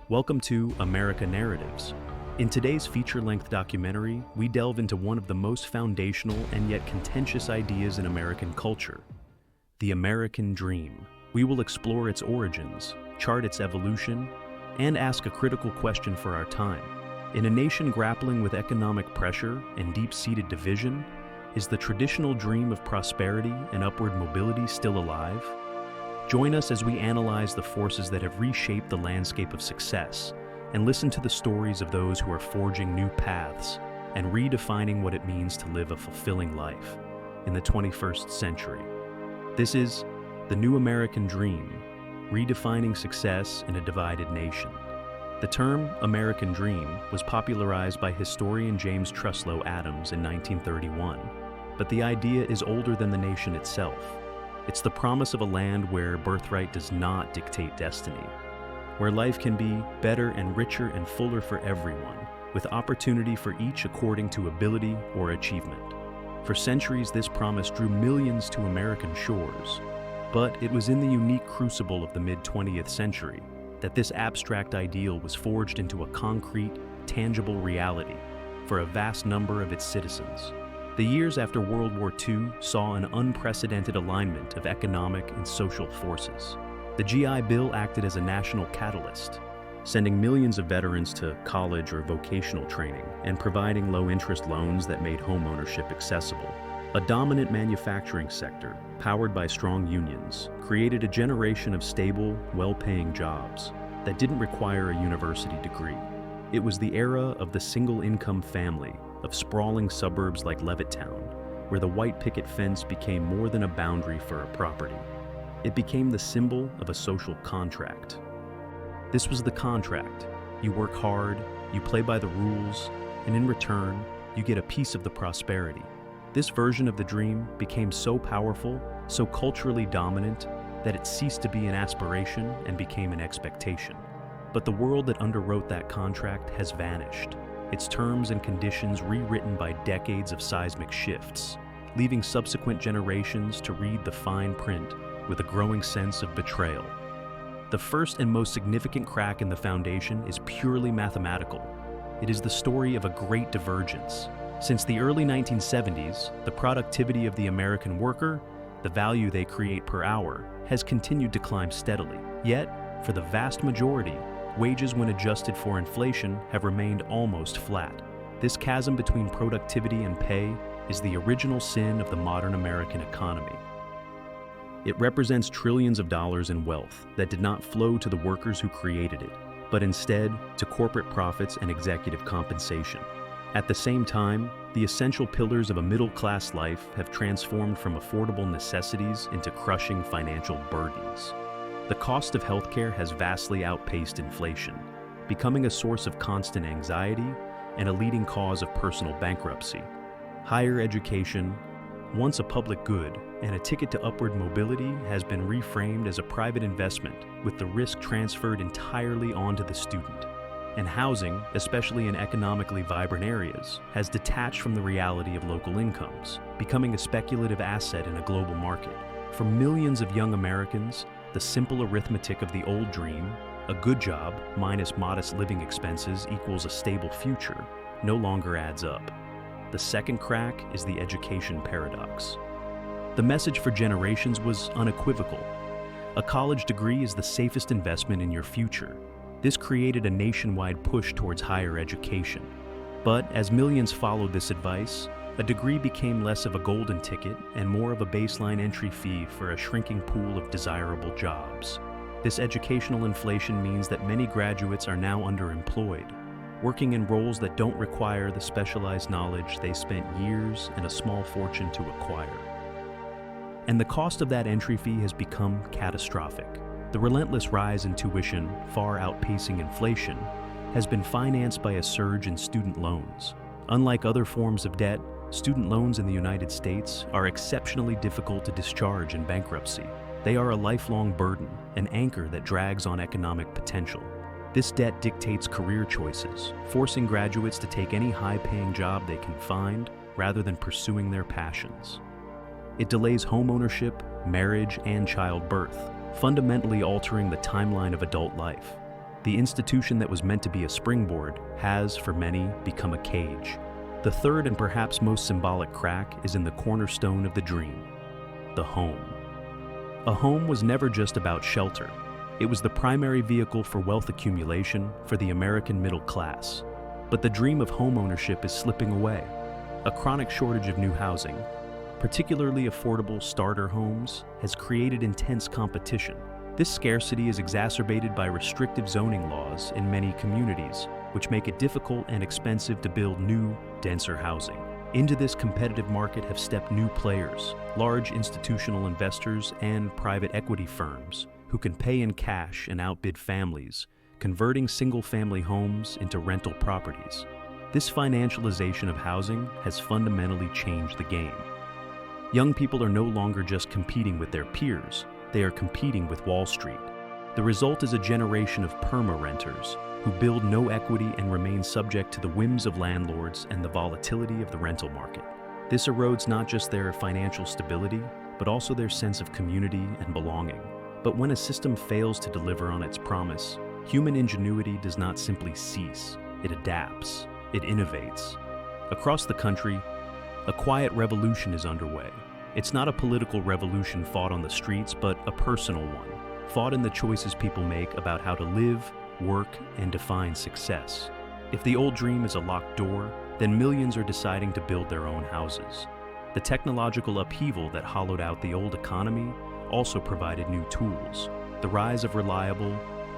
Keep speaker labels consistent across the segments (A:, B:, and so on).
A: Welcome to America Narratives. In today's feature-length documentary, we delve into one of the most foundational and yet contentious ideas in American culture, the American dream. We will explore its origins, chart its evolution, and ask a critical question for our time. In a nation grappling with economic pressure and deep-seated division, is the traditional dream of prosperity and upward mobility still alive? Join us as we analyze the forces that have reshaped the landscape of success and listen to the stories of those who are forging new paths and redefining what it means to live a fulfilling life in the 21st century. This is The New American Dream, Redefining Success in a Divided Nation. The term American Dream was popularized by historian James Truslow Adams in 1931, but the idea is older than the nation itself. It's the promise of a land where birthright does not dictate destiny, where life can be better and richer and fuller for everyone, with opportunity for each according to ability or achievement. For centuries, this promise drew millions to American shores, but it was in the unique crucible of the mid-20th century that this abstract ideal was forged into a concrete, tangible reality for a vast number of its citizens. The years after World War II saw an unprecedented alignment of economic and social forces. The GI Bill acted as a national catalyst, sending millions of veterans to college or vocational training and providing low-interest loans that made homeownership accessible. A dominant manufacturing sector, powered by strong unions, created a generation of stable, well-paying jobs that didn't require a university degree. It was the era of the single-income family, of sprawling suburbs like Levittown, where the white picket fence became more than a boundary for a property. It became the symbol of a social contract. This was the contract. You work hard, you play by the rules, and in return, you get a piece of the prosperity. This version of the dream became so powerful, so culturally dominant, that it ceased to be an aspiration and became an expectation. But the world that underwrote that contract has vanished, its terms and conditions rewritten by decades of seismic shifts, leaving subsequent generations to read the fine print with a growing sense of betrayal. The first and most significant crack in the foundation is purely mathematical. It is the story of a great divergence. Since the early 1970s, the productivity of the American worker, the value they create per hour, has continued to climb steadily. Yet, for the vast majority, wages when adjusted for inflation have remained almost flat. This chasm between productivity and pay is the original sin of the modern American economy. It represents trillions of dollars in wealth that did not flow to the workers who created it, but instead to corporate profits and executive compensation. At the same time, the essential pillars of a middle-class life have transformed from affordable necessities into crushing financial burdens. The cost of healthcare has vastly outpaced inflation, becoming a source of constant anxiety and a leading cause of personal bankruptcy. Higher education, once a public good and a ticket to upward mobility, has been reframed as a private investment, with the risk transferred entirely onto the student. And housing, especially in economically vibrant areas, has detached from the reality of local incomes, becoming a speculative asset in a global market. For millions of young Americans, the simple arithmetic of the old dream, a good job minus modest living expenses equals a stable future, no longer adds up. The second crack is the education paradox. The message for generations was unequivocal. A college degree is the safest investment in your future. This created a nationwide push towards higher education. But as millions followed this advice, a degree became less of a golden ticket and more of a baseline entry fee for a shrinking pool of desirable jobs. This educational inflation means that many graduates are now underemployed, working in roles that don't require the specialized knowledge they spent years and a small fortune to acquire. And the cost of that entry fee has become catastrophic. The relentless rise in tuition, far outpacing inflation, has been financed by a surge in student loans. Unlike other forms of debt, student loans in the United States are exceptionally difficult to discharge in bankruptcy. They are a lifelong burden, an anchor that drags on economic potential. This debt dictates career choices, forcing graduates to take any high-paying job they can find rather than pursuing their passions. It delays homeownership, marriage, and childbirth, fundamentally altering the timeline of adult life. The institution that was meant to be a springboard has, for many, become a cage. The third and perhaps most symbolic crack is in the cornerstone of the dream: the home. A home was never just about shelter. It was the primary vehicle for wealth accumulation for the American middle class. But the dream of homeownership is slipping away. A chronic shortage of new housing, particularly affordable starter homes, has created intense competition. This scarcity is exacerbated by restrictive zoning laws in many communities, which make it difficult and expensive to build new, denser housing. Into this competitive market have stepped new players, large institutional investors and private equity firms, who can pay in cash and outbid families, converting single-family homes into rental properties. This financialization of housing has fundamentally changed the game. Young people are no longer just competing with their peers, they are competing with Wall Street. The result is a generation of perma-renters who build no equity and remain subject to the whims of landlords and the volatility of the rental market. This erodes not just their financial stability, but also their sense of community and belonging. But when a system fails to deliver on its promise, human ingenuity does not simply cease, it adapts, it innovates. Across the country, a quiet revolution is underway. It's not a political revolution fought on the streets, but a personal one, fought in the choices people make about how to live, work, and define success. If the old dream is a locked door, then millions are deciding to build their own houses. The technological upheaval that hollowed out the old economy also provided new tools. The rise of reliable,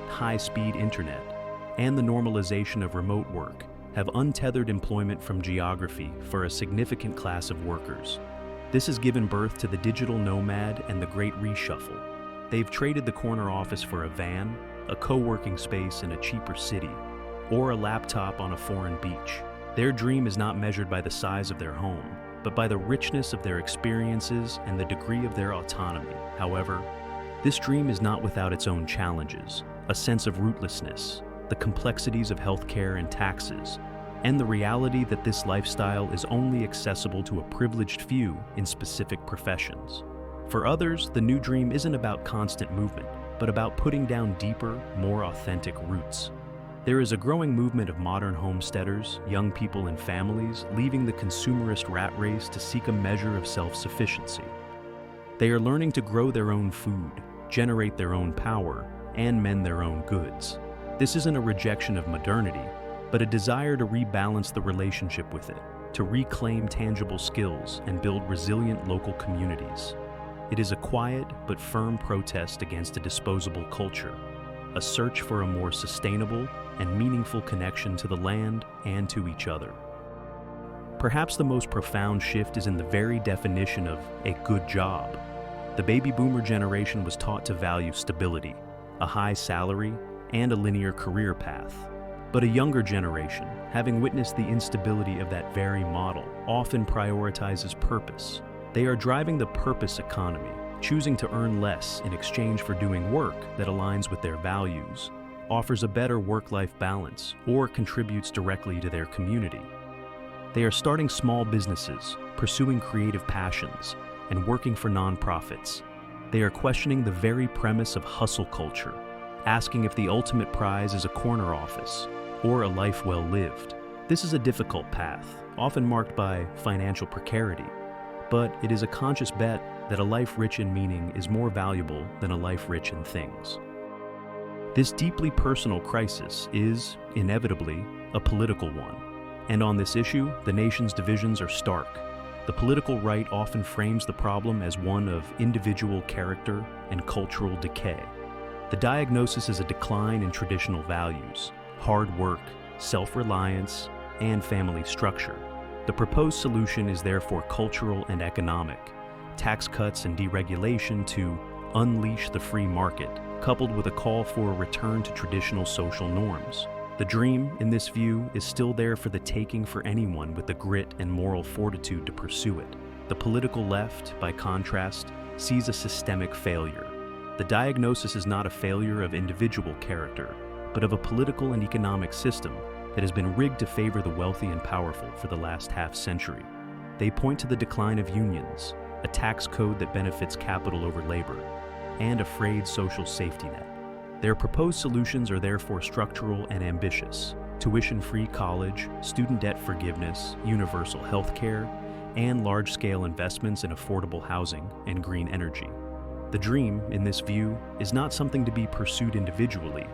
A: high-speed internet and the normalization of remote work have untethered employment from geography for a significant class of workers. This has given birth to the digital nomad and the great reshuffle. They've traded the corner office for a van, a co-working space in a cheaper city, or a laptop on a foreign beach. Their dream is not measured by the size of their home, but by the richness of their experiences and the degree of their autonomy. However, this dream is not without its own challenges: a sense of rootlessness, the complexities of healthcare and taxes, and the reality that this lifestyle is only accessible to a privileged few in specific professions. For others, the new dream isn't about constant movement, but about putting down deeper, more authentic roots. There is a growing movement of modern homesteaders, young people and families, leaving the consumerist rat race to seek a measure of self-sufficiency. They are learning to grow their own food, generate their own power, and mend their own goods. This isn't a rejection of modernity, but a desire to rebalance the relationship with it, to reclaim tangible skills and build resilient local communities. It is a quiet but firm protest against a disposable culture, a search for a more sustainable and meaningful connection to the land and to each other. Perhaps the most profound shift is in the very definition of a good job. The baby boomer generation was taught to value stability, a high salary, and a linear career path. But a younger generation, having witnessed the instability of that very model, often prioritizes purpose. They are driving the purpose economy, choosing to earn less in exchange for doing work that aligns with their values, offers a better work-life balance, or contributes directly to their community. They are starting small businesses, pursuing creative passions, and working for nonprofits. They are questioning the very premise of hustle culture, asking if the ultimate prize is a corner office or a life well lived. This is a difficult path, often marked by financial precarity, but it is a conscious bet that a life rich in meaning is more valuable than a life rich in things. This deeply personal crisis is, inevitably, a political one, and on this issue, the nation's divisions are stark. The political right often frames the problem as one of individual character and cultural decay. The diagnosis is a decline in traditional values, hard work, self-reliance, and family structure. The proposed solution is therefore cultural and economic, tax cuts and deregulation to unleash the free market, coupled with a call for a return to traditional social norms. The dream, in this view, is still there for the taking for anyone with the grit and moral fortitude to pursue it. The political left, by contrast, sees a systemic failure. The diagnosis is not a failure of individual character, but of a political and economic system that has been rigged to favor the wealthy and powerful for the last half-century. They point to the decline of unions, a tax code that benefits capital over labor, and a frayed social safety net. Their proposed solutions are therefore structural and ambitious: tuition-free college, student debt forgiveness, universal health care, and large-scale investments in affordable housing and green energy. The dream, in this view, is not something to be pursued individually,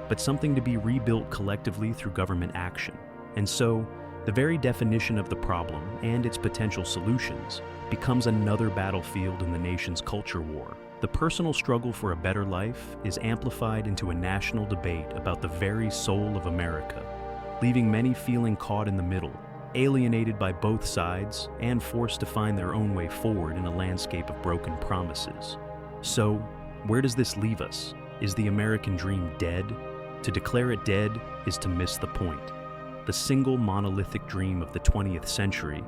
A: but something to be rebuilt collectively through government action. And so, the very definition of the problem and its potential solutions becomes another battlefield in the nation's culture war. The personal struggle for a better life is amplified into a national debate about the very soul of America, leaving many feeling caught in the middle, alienated by both sides, and forced to find their own way forward in a landscape of broken promises. So, where does this leave us? Is the American dream dead? To declare it dead is to miss the point. The single monolithic dream of the 20th century,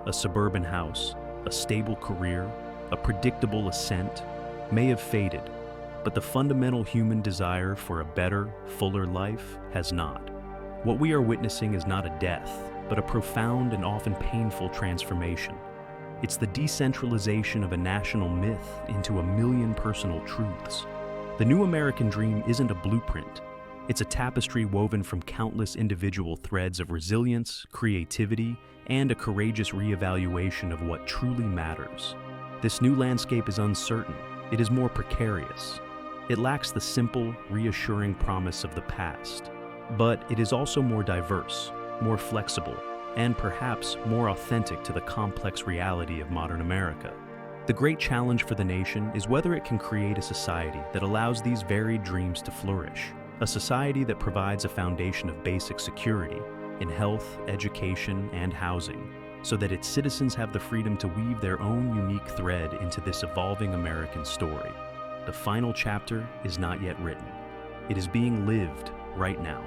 A: a suburban house, a stable career, a predictable ascent, may have faded, but the fundamental human desire for a better, fuller life has not. What we are witnessing is not a death, but a profound and often painful transformation. It's the decentralization of a national myth into a million personal truths. The new American dream isn't a blueprint. It's a tapestry woven from countless individual threads of resilience, creativity, and a courageous reevaluation of what truly matters. This new landscape is uncertain. It is more precarious. It lacks the simple, reassuring promise of the past. But it is also more diverse, more flexible, and perhaps more authentic to the complex reality of modern America. The great challenge for the nation is whether it can create a society that allows these varied dreams to flourish. A society that provides a foundation of basic security in health, education, and housing, so that its citizens have the freedom to weave their own unique thread into this evolving American story. The final chapter is not yet written. It is being lived right now.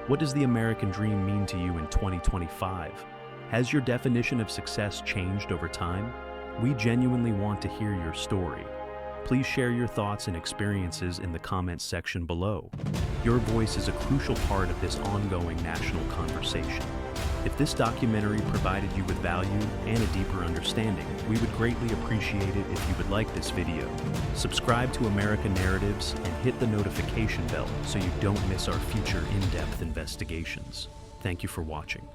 A: What does the American dream mean to you in 2025? Has your definition of success changed over time? We genuinely want to hear your story. Please share your thoughts and experiences in the comments section below. Your voice is a crucial part of this ongoing national conversation. If this documentary provided you with value and a deeper understanding, we would greatly appreciate it if you would like this video. Subscribe to America Narratives and hit the notification bell so you don't miss our future in-depth investigations. Thank you for watching.